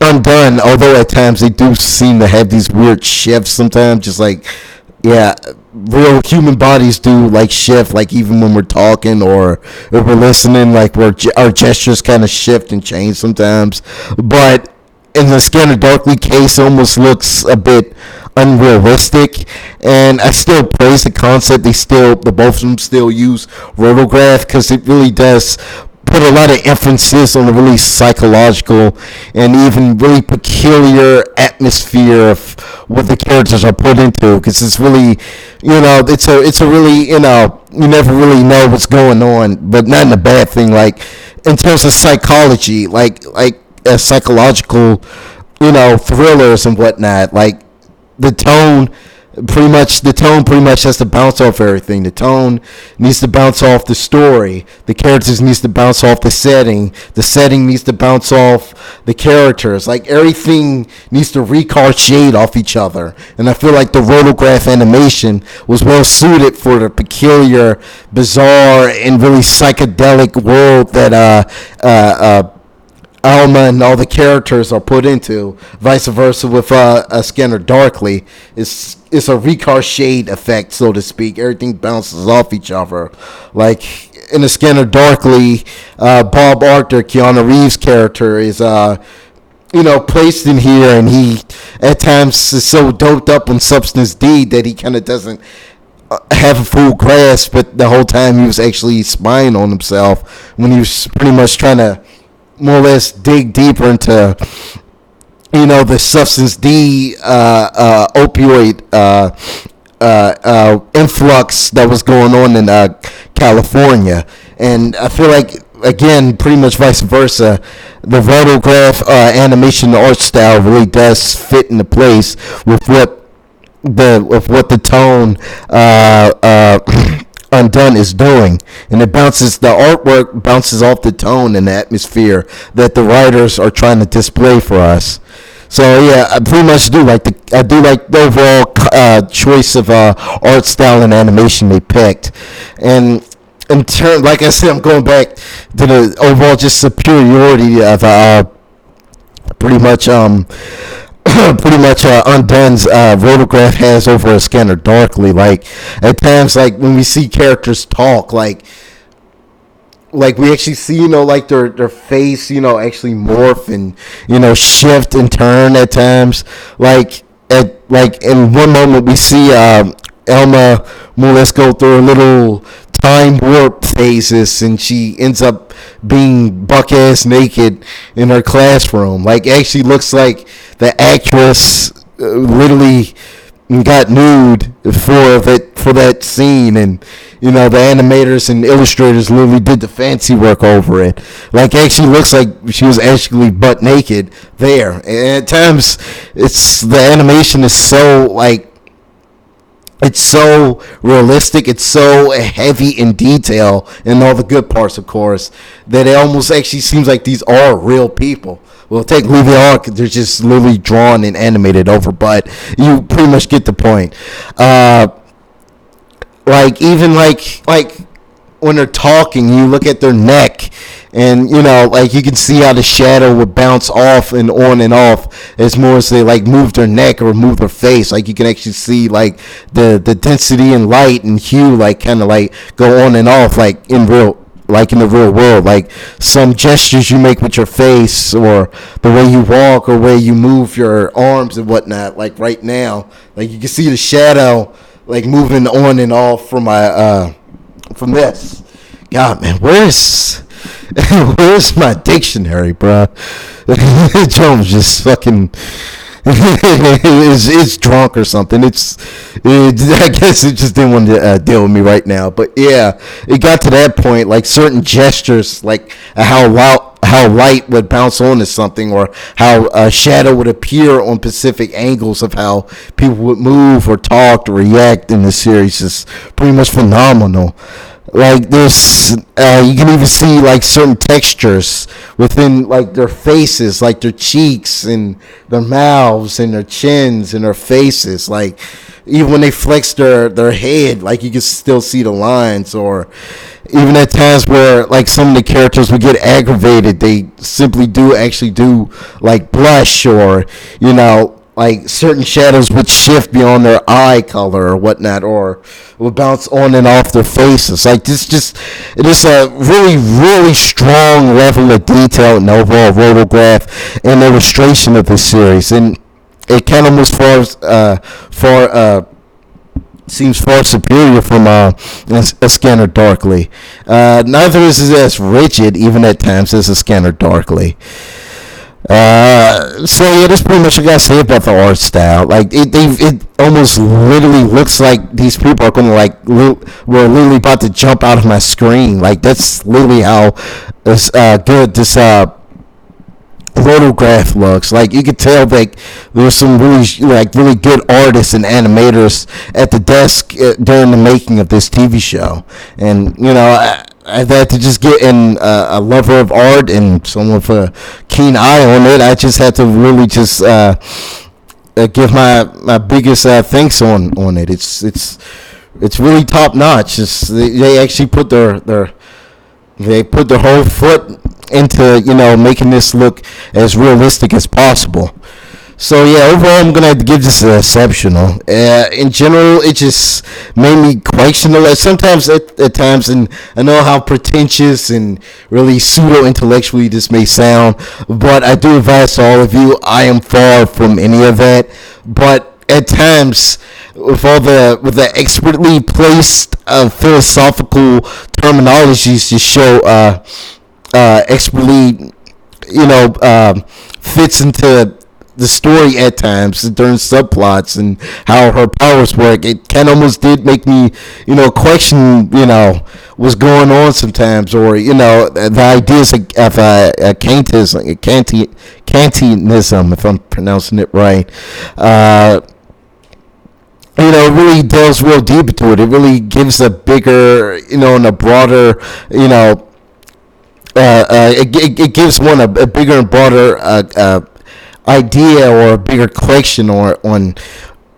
Undone, although at times they do seem to have these weird shifts sometimes, just real human bodies do shift, even when we're talking or if we're listening, where our gestures kind of shift and change sometimes. But in the Scanner Darkly case, it almost looks a bit unrealistic, and I still praise the concept. The both of them still use rotograph, because it really does put a lot of emphasis on the really psychological and even really peculiar atmosphere of what the characters are put into, because it's really, it's a really, you never really know what's going on, but not in a bad thing, in terms of psychology, psychological, thrillers and whatnot. The tone pretty much has to bounce off everything. The tone needs to bounce off the story. The characters needs to bounce off the setting. The setting needs to bounce off the characters. Everything needs to ricochet off each other. And I feel like the rotograph animation was well suited for the peculiar, bizarre, and really psychedelic world that Alma and all the characters are put into. Vice versa with a Scanner Darkly. It's a ricochet effect, so to speak. Everything bounces off each other. In a Scanner Darkly, Bob Arthur, Keanu Reeves' character, is placed in here, and he at times is so doped up on Substance D that he kind of doesn't have a full grasp, but the whole time he was actually spying on himself when he was pretty much trying to more or less dig deeper into, the Substance D opioid influx that was going on in California. And I feel like, again, pretty much vice versa, the rotograph animation art style really does fit into place with what the tone Undone is doing, and the artwork bounces off the tone and the atmosphere that the writers are trying to display for us. So yeah, I pretty much do like the overall choice of art style and animation they picked. And in turn, like I said, I'm going back to the overall just superiority of pretty much pretty much Undone's rotograph has over a Scanner Darkly. Like at times, like when we see characters talk, like we actually see, like their face, actually morph and shift and turn at times. Like in one moment we see Elma more or less go through a little time warp phases, and she ends up being buck ass naked in her classroom. Like actually looks like the actress literally got nude for that scene, and the animators and illustrators literally did the fancy work over it. Like actually looks like she was actually butt naked there. And at times it's the animation is so like it's so realistic, it's so heavy in detail, and all the good parts, of course, that it almost actually seems like these are real people. Well, technically they are, they're just literally drawn and animated over, but you pretty much get the point. Like even like when they're talking, you look at their neck, and like you can see how the shadow would bounce off and on and off as more as they like move their neck or move their face. Like you can actually see like the density and light and hue like kind of like go on and off like in the real world. Like some gestures you make with your face, or the way you walk, or way you move your arms and whatnot. Like right now, like you can see the shadow like moving on and off from my from this. God, man, where's my dictionary, bro? Jones just fucking it's drunk or something. I guess it just didn't want to deal with me right now. But yeah, it got to that point. Like certain gestures, like how light would bounce onto something, or how a shadow would appear on specific angles of how people would move or talk or react in the series is pretty much phenomenal. Like this, you can even see like certain textures within like their faces, like their cheeks and their mouths and their chins and their faces. Like even when they flex their head, like you can still see the lines. Or even at times where like some of the characters would get aggravated, they simply actually do like blush, or like certain shadows would shift beyond their eye color or whatnot, or would bounce on and off their faces. Like this, it is a really, really strong level of detail in the overall rotograph and illustration of this series, and it kind of almost seems far superior from a Scanner Darkly. Neither is as rigid, even at times, as a Scanner Darkly. So yeah, that's pretty much what I gotta say about the art style. Like it almost literally looks like these people are gonna we're literally about to jump out of my screen. Like that's literally how good this photograph looks. Like you could tell like there's some really good artists and animators at the desk during the making of this TV show, and I've had to just get in a lover of art and someone with a keen eye on it. I just had to really just give my biggest thanks on it. It's really top notch. They actually put their whole foot into making this look as realistic as possible. So yeah, overall I'm gonna have to give this an exceptional. In general, it just made me questionable sometimes at times, and I know how pretentious and really pseudo-intellectually this may sound, but I do advise all of you, I am far from any of that. But at times, with the expertly placed philosophical terminologies to show expertly, fits into the story at times during subplots and how her powers work, it kind of almost did make me, question, what's going on sometimes, or the ideas of Kantianism, if I'm pronouncing it right. It really delves real deep into it. It really gives a bigger, and a broader, it gives one a bigger and broader idea, or a bigger collection, or on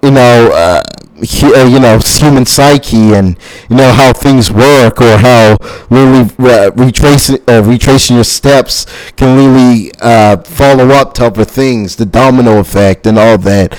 you know, human psyche, and how things work, or how really retracing your steps can really follow up to other things, the domino effect and all that.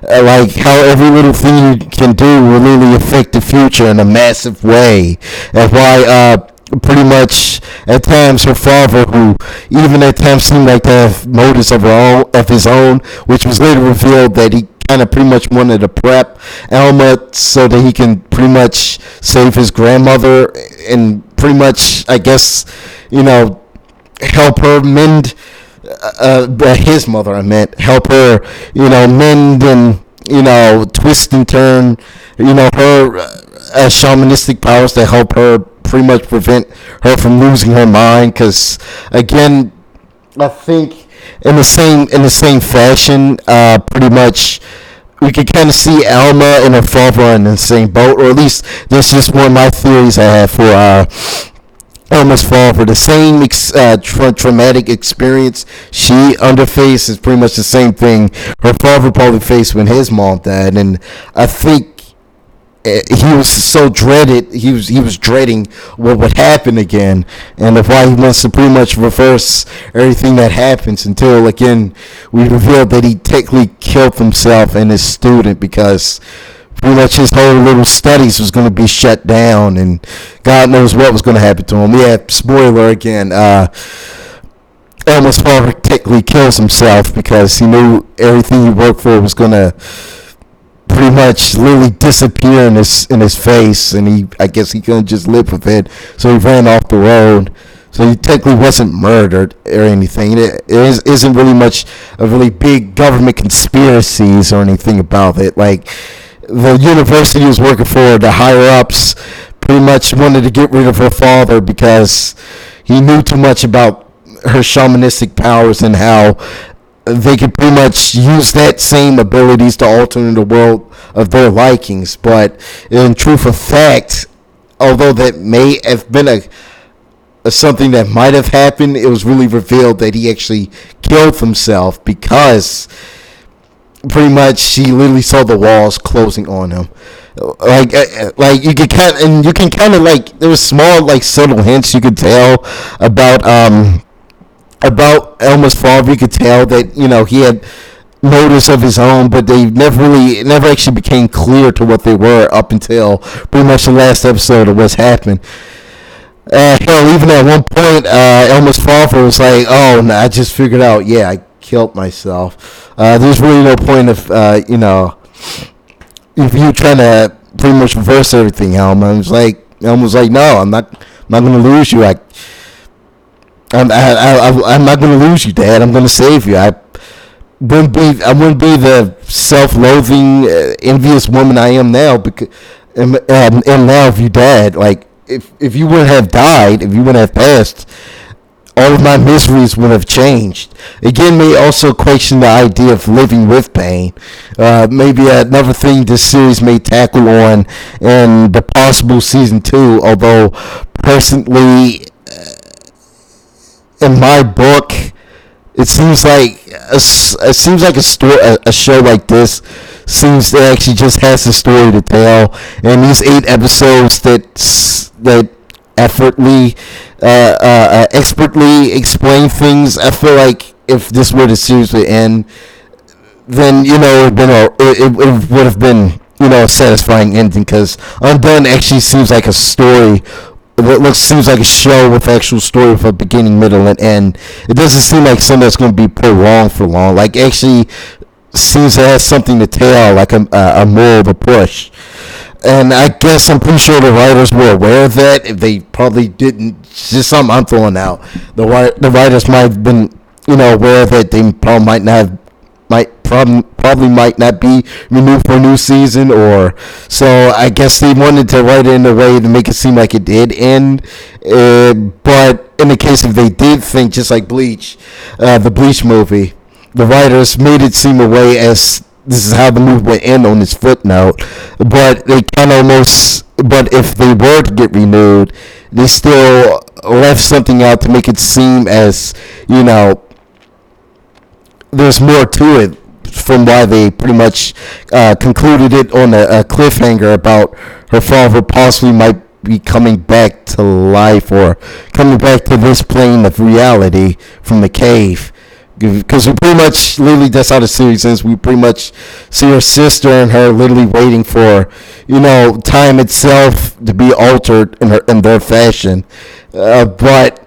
Like how every little thing you can do will really affect the future in a massive way, and why pretty much at times her father, who even at times seemed like to have motives of his own, which was later revealed that he kind of pretty much wanted to prep Alma so that he can pretty much save his grandmother, and pretty much, I guess, help her mend his mother. I meant help her, mend and twist and turn, her shamanistic powers to help her pretty much prevent her from losing her mind. Because again, I think in the same fashion, pretty much we could kind of see Alma and her father in the same boat, or at least that's just one of my theories I have for Alma's father. The same traumatic experience she underfaced is pretty much the same thing her father probably faced when his mom died, and I think he was so dreaded. He was dreading what would happen again, and of why he wants to pretty much reverse everything that happens, until again we revealed that he technically killed himself and his student, because pretty much his whole little studies was going to be shut down, and God knows what was going to happen to him. Yeah, spoiler again. Elmer's father technically kills himself because he knew everything he worked for was going to pretty much literally disappear in his face, and I guess he couldn't just live with it, so he ran off the road. So he technically wasn't murdered or anything. It isn't really much of really big government conspiracies or anything about it. Like, the university he was working for, the higher ups pretty much wanted to get rid of her father because he knew too much about her shamanistic powers and how they could pretty much use that same abilities to alter the world of their likings. But in truth of fact, although that may have been a something that might have happened, it was really revealed that he actually killed himself because pretty much he literally saw the walls closing on him. Like you can kind of like, there was small like subtle hints you could tell about Elma's father. You could tell that he had motives of his own, but they never actually became clear to what they were up until pretty much the last episode of what's happened. Hell, even at one point, Elma's father was like, "Oh, no, I just figured out. Yeah, I killed myself. There's really no point of if you trying to pretty much reverse everything." Elma was like, "No, I'm not going to lose you. I'm not going to lose you, Dad. I'm going to save you. I wouldn't be the self-loathing, envious woman I am now because am now if you died. Like, if you wouldn't have died, if you wouldn't have passed, all of my miseries would have changed." Again, may also question the idea of living with pain. Maybe another thing this series may tackle on in the possible season 2. Although, personally, in my book, it seems like a show like this seems to actually just has a story to tell, and these 8 episodes that expertly explain things. I feel like if this were the series would end, then it would have been a satisfying ending, because Undone actually seems like a story. It seems like a show with actual story with a beginning, middle, and end. It doesn't seem like something that's going to be prolonged for long. Like, actually seems to have something to tell, like a moral of a push. And I guess I'm pretty sure the writers were aware of that. If they probably didn't, just something I'm throwing out. The writers might have been, aware that they probably might not be renewed for a new season, or so I guess they wanted to write it in a way to make it seem like it did end. But in the case if they did think, just like Bleach, the Bleach movie, the writers made it seem a way as this is how the movie would end on its footnote, but they kind of almost, but if they were to get renewed, they still left something out to make it seem as, there's more to it. from why they pretty much concluded it on a cliffhanger about her father possibly might be coming back to life or coming back to this plane of reality from the cave. Because we pretty much, literally, that's how the series ends. We pretty much see her sister and her literally waiting for, time itself to be altered in their fashion. But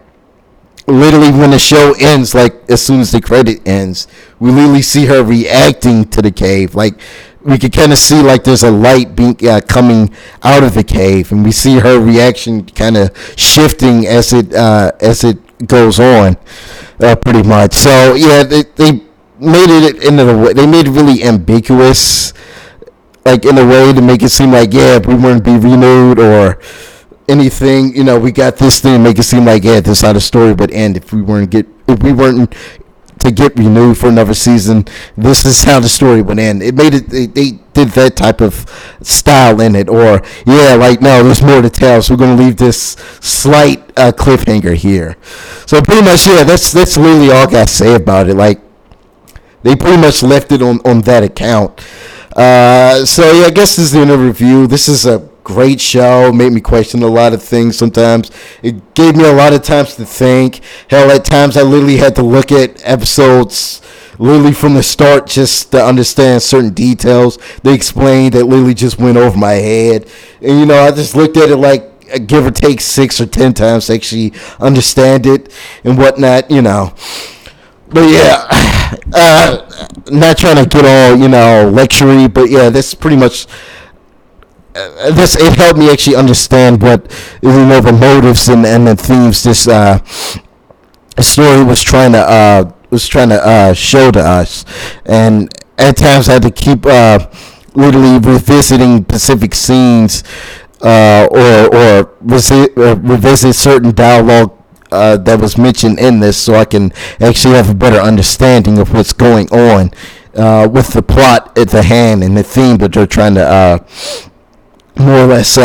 literally, when the show ends, like as soon as the credit ends, we literally see her reacting to the cave. Like we can kind of see like there's a light being coming out of the cave, and we see her reaction kind of shifting as it goes on. Pretty much. So yeah, they made it into the way. They made it really ambiguous, like in a way to make it seem like if we weren't be renewed or anything, we got this thing, make it seem like this is how the story would end if we weren't to get renewed for another season. This is how the story would end. It made it. They did that type of style in it, or no, there's more to tell. So we're gonna leave this slight cliffhanger here. So pretty much, that's literally all I gotta say about it. Like they pretty much left it on that account. So I guess this is the end of the review. This is a great show. Made me question a lot of things sometimes. It gave me a lot of times to think. Hell, at times I literally had to look at episodes literally from the start just to understand certain details they explained that literally just went over my head. And I just looked at it like give or take 6 or 10 times to actually understand it and whatnot. But not trying to get all lectury, but that's pretty much. It helped me actually understand what the motives and the themes this story was trying to show to us, and at times I had to keep literally revisiting specific scenes or revisit certain dialogue that was mentioned in this, so I can actually have a better understanding of what's going on with the plot at the hand and the theme that they're trying to more or less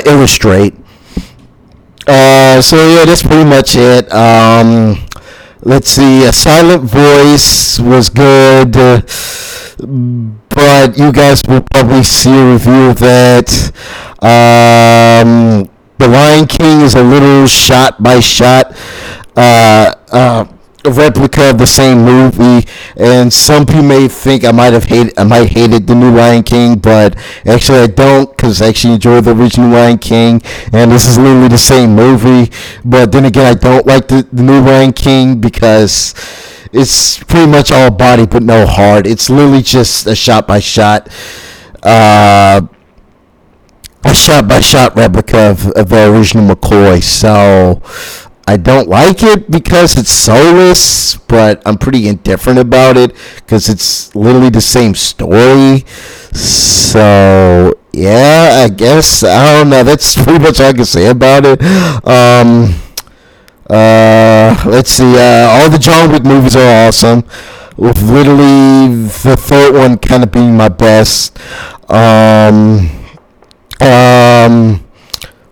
illustrate. So that's pretty much it. Let's see. A Silent Voice was good, but you guys will probably see a review of that. The Lion King is a little shot by shot a replica of the same movie, and some people may think I might hated the new Lion King, but actually I don't, because I actually enjoyed the original Lion King, and this is literally the same movie. But then again, I don't like the new Lion King because it's pretty much all body but no heart. It's literally just a shot by shot replica of the original McCoy. So I don't like it because it's soulless, but I'm pretty indifferent about it because it's literally the same story. So I guess I don't know. That's pretty much all I can say about it. Let's see. All the John Wick movies are awesome, with literally the third one kind of being my best.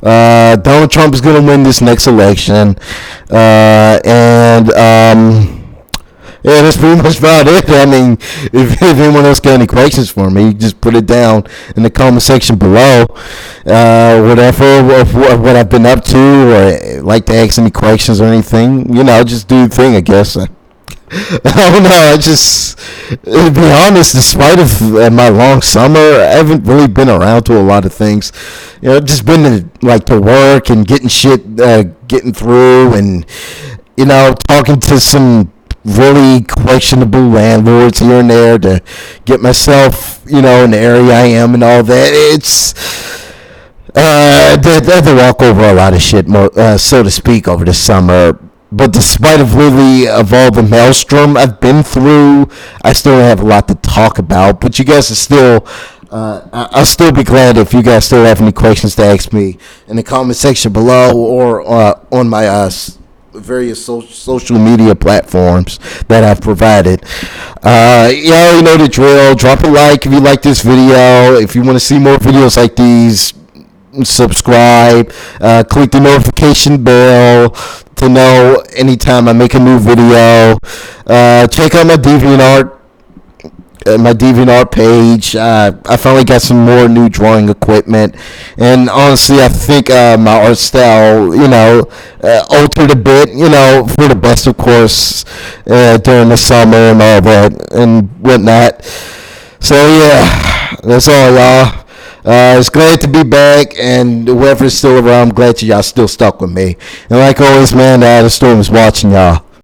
Donald Trump is going to win this next election, and that's pretty much about it. I mean, if anyone else got any questions for me, just put it down in the comment section below. Whatever, what I've been up to, or like to ask any questions or anything, just do the thing, I guess. I don't know. To be honest, despite of my long summer, I haven't really been around to a lot of things. Just been to work and getting shit, getting through, and talking to some really questionable landlords here and there to get myself, in the area I am and all that. It's I had to walk over a lot of shit, so to speak, over the summer. But despite of all the maelstrom I've been through, I still have a lot to talk about. But you guys are still, I'll still be glad if you guys still have any questions to ask me in the comment section below, or on my various social media platforms that I've provided. You already know the drill. Drop a like if you like this video. If you want to see more videos like these, subscribe, click the notification bell to know anytime I make a new video. Check out my DeviantArt page. I finally got some more new drawing equipment, and honestly, I think my art style, altered a bit, for the best, of course, during the summer and all that and whatnot. So yeah, that's all, y'all. It's glad to be back, and whoever's still around, I'm glad y'all still stuck with me. And like always, man, the storm is watching y'all.